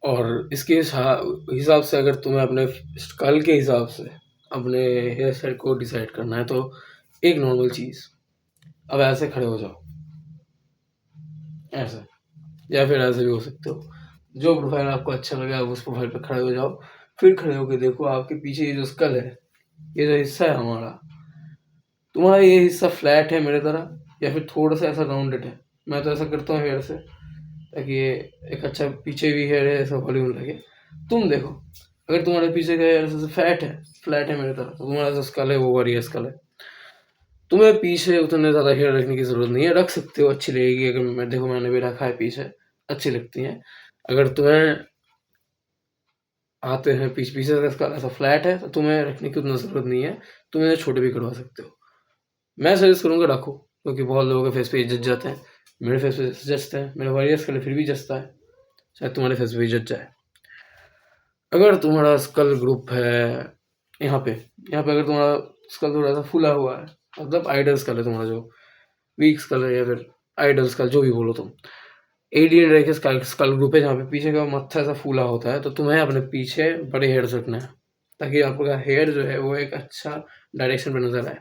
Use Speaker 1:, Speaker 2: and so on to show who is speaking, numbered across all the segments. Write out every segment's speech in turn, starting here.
Speaker 1: और इसके हिसाब से अगर तुम्हें अपने स्कल के हिसाब से अपने हेयर स्टाइल को डिसाइड करना है तो एक नॉर्मल चीज़, अब ऐसे खड़े हो जाओ, ऐसे, या फिर ऐसे भी हो सकते हो, जो प्रोफाइल आपको अच्छा लगे आप उस प्रोफाइल पे खड़े हो जाओ। फिर खड़े होकर देखो आपके पीछे ये जो स्कल है, ये जो हिस्सा है हमारा, तुम्हारा ये हिस्सा फ्लैट है मेरे तरह या फिर थोड़ा सा ऐसा राउंडेड है। मैं तो ऐसा करता हूँ हेयर से ताकि ये एक अच्छा पीछे भी हेयर है, ऐसा वॉल्यूम लगे। तुम देखो, अगर तुम्हारे पीछे का हेयर ऐसे फ्लैट है मेरे तरह, तो तुम्हारा जो स्कल है वो वारियर स्कल है। तुम्हें पीछे उतने ज़्यादा हेयर रखने की ज़रूरत नहीं है, रख सकते हो, अच्छी लगेगी। अगर मैं देखो मैंने भी रखा है पीछे, अच्छी लगती हैं। अगर तुम्हें आते हैं पीछे से स्कल ऐसा फ्लैट है तो तुम्हें रखने की उतना ज़रूरत नहीं है, तुम इन्हें छोटे भी करवा सकते हो। मैं सजेस्ट करूँगा रखो, क्योंकि बहुत लोगों के फेस पे जच जाते हैं। मेरे फेस पे जचते हैं, मेरे वारियर स्कल फिर भी जचता है, शायद तुम्हारे फेस पे भी जच जाए। अगर तुम्हारा स्कल ग्रुप है यहाँ पे अगर तुम्हारा स्कल थोड़ा सा फूला हुआ है, मतलब आइडल स्कल है तुम्हारा, जो वीक स्कल है या फिर आइडल स्कल जो भी बोलो तुम, एडियन रे के स्कल ग्रुप है जहाँ पे पीछे का मत्था ऐसा फूला होता है, तो तुम्हें अपने पीछे बड़े हेयर्स रखना है ताकि आपका हेयर जो है वो एक अच्छा डायरेक्शन पे नजर आए,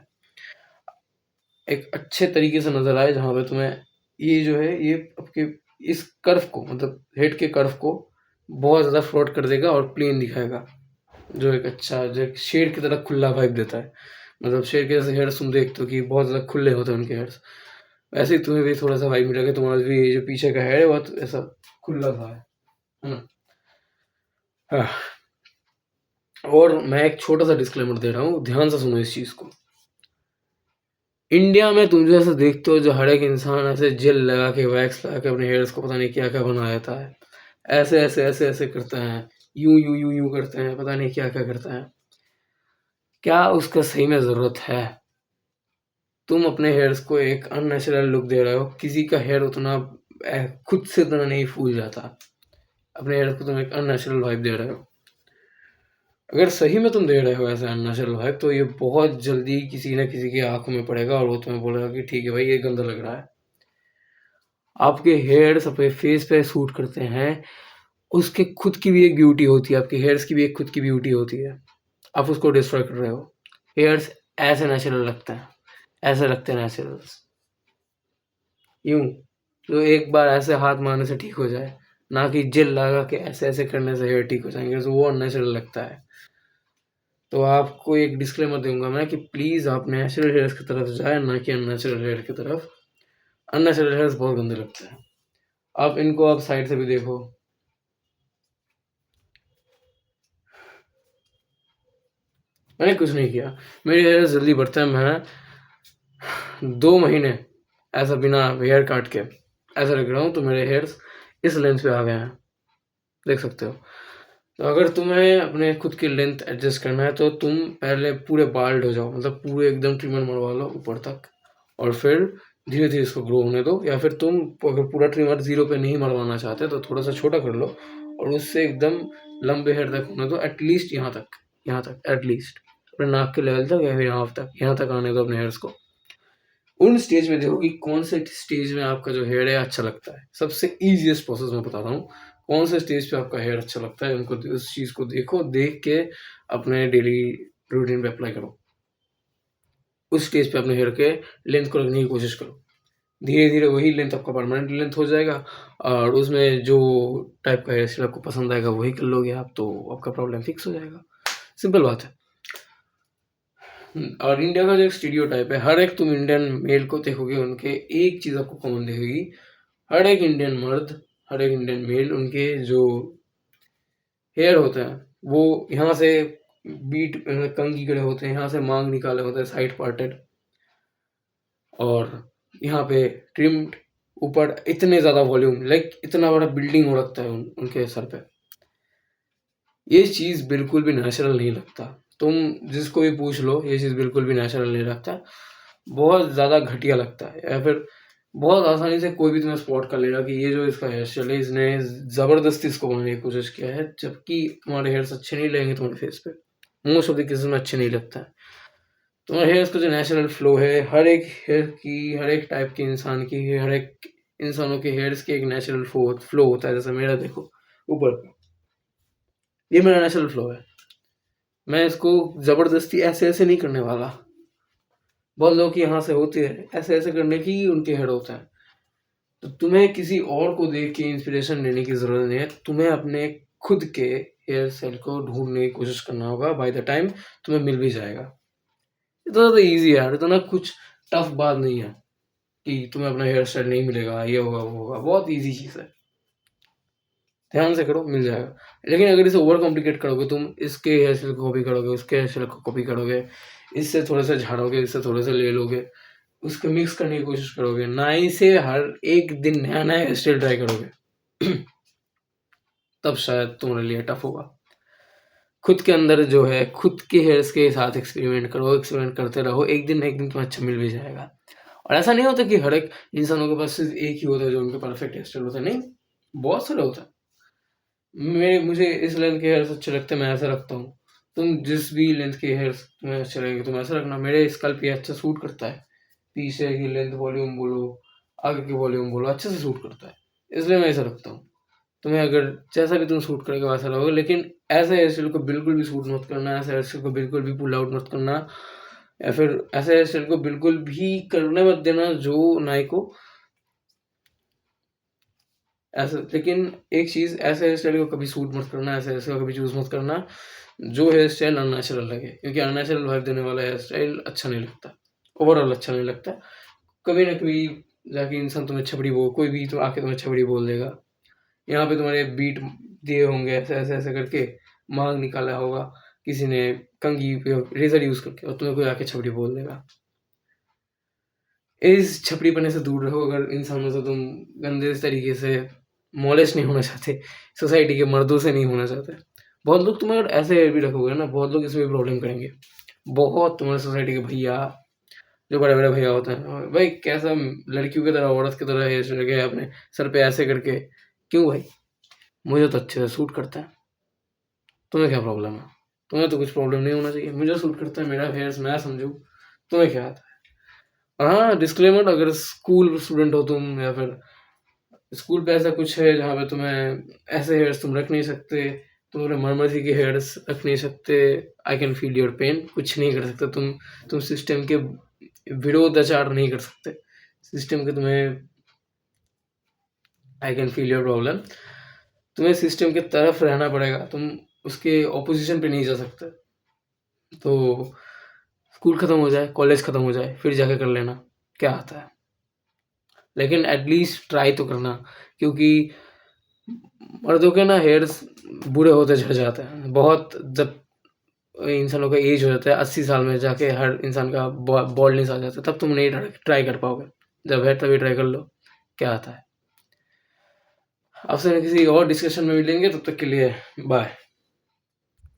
Speaker 1: एक अच्छे तरीके से नजर आए, जहाँ पे तुम्हें ये जो है ये आपके इस कर्व को, मतलब हेड के कर्व को बहुत ज़्यादा फ्लोट कर देगा और प्लेन दिखाएगा, जो एक अच्छा, जो एक शेर की तरह खुला वाइब देता है। मतलब शेर के जैसे हेयर्स तुम देखते हो कि बहुत ज़्यादा खुले होते हैं उनके हेयर्स, वैसे ही तुम्हें भी थोड़ा सा वाइब मिलेगा, तुम्हारा भी जो पीछे का हेयर है बहुत ऐसा खुला सा है ना। हाँ, और मैं एक छोटा सा डिस्क्लेमर दे रहा हूँ, ध्यान से सुनो इस चीज़ को। इंडिया में तुम जो ऐसा देखते हो, जो हर एक इंसान ऐसे जेल लगा के, वैक्स लगा के अपने हेयर्स को पता नहीं क्या क्या बना देता है, ऐसे ऐसे ऐसे ऐसे करते हैं, यूं यूं यूं यूं करते हैं, पता नहीं क्या क्या करते हैं। क्या उसका सही में ज़रूरत है? तुम अपने हेयर्स को एक अननेचुरल लुक दे रहे हो। किसी का हेयर उतना खुद से इतना नहीं फूल जाता, अपने हेयर्स को तुम एक अननेचुरल वाइब दे रहे हो। अगर सही में तुम दे रहे हो ऐसे अननेचुरल वाइब, तो ये बहुत जल्दी किसी न किसी की आंखों में पड़ेगा और वो तुम्हें बोलेगा कि ठीक है भाई, ये गंदा लग रहा है। आपके हेयर्स अपने फेस पे सूट करते हैं, उसके खुद की भी एक ब्यूटी होती है, आपके हेयर्स की भी एक खुद की ब्यूटी होती है, आप उसको डिस्ट्रॉय कर रहे हो। हेयर्स ऐसे नेचुरल लगते हैं, ऐसे लगते हैं नेचुरल, यूं जो एक बार ऐसे हाथ मारने से ठीक हो जाए, ना कि जेल लगा के ऐसे ऐसे करने से हेयर ठीक हो जाएंगे, तो वो अननेचुरल लगता है। तो आपको एक डिस्क्लेमर दूंगा मैं कि प्लीज़ आप नेचुरल हेयर्स की तरफ जाए, ना कि अननेचुरल हेयर की तरफ। अननेचुरल हेयर्स बहुत गंदे लगते हैं। आप इनको आप साइड से भी देखो, मैंने कुछ नहीं किया, मेरे हेयर्स जल्दी बढ़ते हैं। मैं 2 महीने ऐसा बिना हेयर काट के ऐसा रख रहा हूँ, तो मेरे हेयर्स इस लेंथ पे आ गए हैं, देख सकते हो। तो अगर तुम्हें अपने खुद की लेंथ एडजस्ट करना है तो तुम पहले पूरे बाल्ड हो जाओ, मतलब पूरे एकदम ट्रिमर मरवा लो ऊपर तक, और फिर धीरे धीरे इसको ग्रो होने दो। या फिर तुम अगर पूरा ट्रिमर जीरो पे नहीं मरवाना चाहते तो थोड़ा सा छोटा कर लो और उससे एकदम लंबे हेयर तक होने दो, एटलीस्ट यहाँ तक एटलीस्ट अपने नाक के लेवल तक या फिर यहाँ तक आने दो अपने हेयर्स को। उन स्टेज में देखो कि कौन से स्टेज में आपका जो हेयर है अच्छा लगता है। सबसे ईजिएस्ट प्रोसेस मैं बताता हूँ, कौन से स्टेज पे आपका हेयर अच्छा लगता है, उनको उस चीज़ को देखो, देख के अपने डेली रूटीन पे अप्लाई करो। उस स्टेज पे अपने हेयर के लेंथ को रखने की कोशिश करो, धीरे धीरे वही लेंथ आपका परमानेंट लेंथ हो जाएगा, और उसमें जो टाइप का हेयर स्टाइल आपको पसंद आएगा वही कर लोगे आप, तो आपका प्रॉब्लम फिक्स हो जाएगा। सिंपल बात है। और इंडिया का जो एक स्टीरियोटाइप है, हर एक तुम इंडियन मेल को देखोगे, उनके एक चीज़ आपको कॉमन दिखेगी, हर एक इंडियन मर्द, हर एक इंडियन मेल, उनके जो हेयर होते हैं वो यहाँ से बीट कंघी करे होते हैं, यहाँ से मांग निकाले होते हैं साइड पार्टेड, और यहाँ पे ट्रिम्ड, ऊपर इतने ज़्यादा वॉल्यूम, लाइक इतना बड़ा बिल्डिंग हो रखता है उनके सर पे। ये चीज़ बिल्कुल भी नेचुरल नहीं लगता। तुम जिसको भी पूछ लो, ये चीज़ बिल्कुल भी नेचुरल नहीं लगता, बहुत ज़्यादा घटिया लगता है। या फिर बहुत आसानी से कोई भी तुम्हें स्पॉट कर लेगा कि ये जो इसका हेयर स्टाइल है, इसने ज़बरदस्ती इसको बनाने की कोशिश किया है, जबकि तुम्हारे हेयर्स अच्छे नहीं लगेंगे तुम्हारे फेस पे, मोस्ट ऑफ द केसेस में अच्छे नहीं लगता है। तुम्हारे हेयर्स का जो नेचुरल फ्लो है, हर एक हेयर की, हर एक टाइप के इंसान की, हर एक इंसानों के हेयर्स की एक नेचुरल फ्लो होता है। जैसे मेरा देखो ऊपर, ये मेरा नेचुरल फ्लो है। मैं इसको ज़बरदस्ती ऐसे-ऐसे नहीं करने वाला। बहुत लोगों की यहाँ से होती है, ऐसे-ऐसे करने की उनके हेड होता है। तो तुम्हें किसी और को देख के इंस्पिरेशन लेने की ज़रूरत नहीं है। तुम्हें अपने खुद के हेयर स्टाइल को ढूँढने की कोशिश करना होगा, बाय द टाइम तुम्हें मिल भी जाएगा। इतना तो ईज़ी है यार, इतना कुछ टफ बात नहीं है कि तुम्हें अपना हेयर स्टाइल नहीं मिलेगा, ये होगा, वो होगा। बहुत ईज़ी चीज़ है। ध्यान से करो, मिल जाएगा। लेकिन अगर इसे ओवर कॉम्प्लिकेट करोगे तुम, इसके हेयर स्टाइल को कॉपी करोगे, उसके हेयर स्टाइल को कॉपी करोगे, इससे थोड़ा-सा झाड़ोगे, इससे थोड़ा-सा ले लोगे, उसको मिक्स करने की कोशिश करोगे, नाई से हर एक दिन नया-नया हेयर स्टाइल ट्राई करोगे, तब शायद तुम्हारे लिए टफ होगा। खुद के अंदर जो है, खुद के हेयर्स के साथ एक्सपेरिमेंट करो, एक्सपेरिमेंट करते रहो, एक दिन ना एक दिन तुम्हें अच्छा मिल भी जाएगा। और ऐसा नहीं होता कि हर एक इंसानों के पास सिर्फ़ एक ही होता है जो उनका परफेक्ट हेयर स्टाइल होता है, नहीं, बहुत सारे होता है। मुझे इस लेंथ के हेयर्स अच्छे लगते हैं, मैं ऐसा रखता हूँ। तुम जिस भी लेंथ के हेयर्स तुम्हें अच्छे लगेंगे तुम ऐसा रखना। मेरे स्कल्प पे अच्छा सूट करता है। पीछे की लेंथ वॉल्यूम बोलो, आगे की वॉल्यूम बोलो, अच्छे से सूट करता है। इसलिए मैं ऐसा रखता हूँ। तुम्हें अगर जैसा भी तुम सूट करेगा वैसा रहोगे, लेकिन ऐसे हेयर स्टाइल को बिल्कुल भी सूट मत करना, ऐसे हेयर स्टाइल को बिल्कुल भी पुल आउट मत करना, या फिर ऐसे हेयर स्टाइल को बिल्कुल भी करने मत देना जो नाई को ऐसा। लेकिन एक चीज़, ऐसे हेयर स्टाइल को कभी सूट मत करना, ऐसे हेयर स्टाइल को कभी चूज़ मत करना जो हेयर स्टाइल अननेचुरल लगे, क्योंकि अननेचुरल वाइब देने वाला हेयर स्टाइल अच्छा नहीं लगता, ओवरऑल अच्छा नहीं लगता। कभी ना कभी जाके इंसान तुम्हें छपरी बोल, कोई भी तो आके तुम्हें छपरी बोल देगा। यहाँ पे तुम्हारे बीट दिए होंगे ऐसे-ऐसे करके, माँग निकाला होगा किसी ने कंघी पे रेज़र यूज़ करके, और तुम्हें कोई आके छपरी बोल देगा। इस छपरीपने से दूर रहो। अगर इंसानों से तुम गंदे तरीके से मॉलेस्ट नहीं होना चाहते, सोसाइटी के मर्दों से नहीं होना चाहते। बहुत लोग तुम्हें अगर ऐसे भी रखोगे ना, बहुत लोग इसमें भी प्रॉब्लम करेंगे। बहुत तुम्हारे सोसाइटी के भैया, जो बड़े-बड़े भैया होते हैं, भाई कैसा लड़कियों की तरह, औरत की तरह हेयर स्टाइल रखे अपने सर पे ऐसे करके, क्यों भाई? मुझे तो अच्छे से सूट करता है, तुम्हें क्या प्रॉब्लम है? तुम्हें तो कुछ प्रॉब्लम नहीं होना चाहिए। मुझे सूट करता है, मेरा हेयर्स मैं समझूँ, तुम्हें क्या आता है? हाँ, डिस्क्लेमर, अगर स्कूल स्टूडेंट हो तुम, या फिर स्कूल पे ऐसा कुछ है जहाँ पे तुम्हें ऐसे हेयर्स तुम रख नहीं सकते, तुम्हारे मन-मर्ज़ी के हेयर्स रख नहीं सकते, I can feel your pain, कुछ नहीं कर सकते तुम सिस्टम के विरोधाचार नहीं कर सकते। सिस्टम के तुम्हें, आई कैन फ़ील योर प्रॉब्लम, तुम्हें सिस्टम के तरफ रहना पड़ेगा, तुम उसके ऑपोज़िशन पे नहीं जा सकते। तो स्कूल खत्म हो जाए, कॉलेज खत्म हो जाए, फिर जाके कर लेना, क्या आता है? लेकिन एट लीस्ट ट्राई तो करना, क्योंकि मर्दों के ना हेयर्स बूढ़े होते झड़ जाते हैं। बहुत जब इंसानों का एज हो जाता है 80 साल में, जाके हर इंसान का बॉल्डनेस आ जाता है, तब तुम नहीं ट्राई कर पाओगे। जब है तभी ट्राई कर लो, क्या आता है। आपसे किसी और डिस्कशन में मिलेंगे, तब तक के लिए बाय।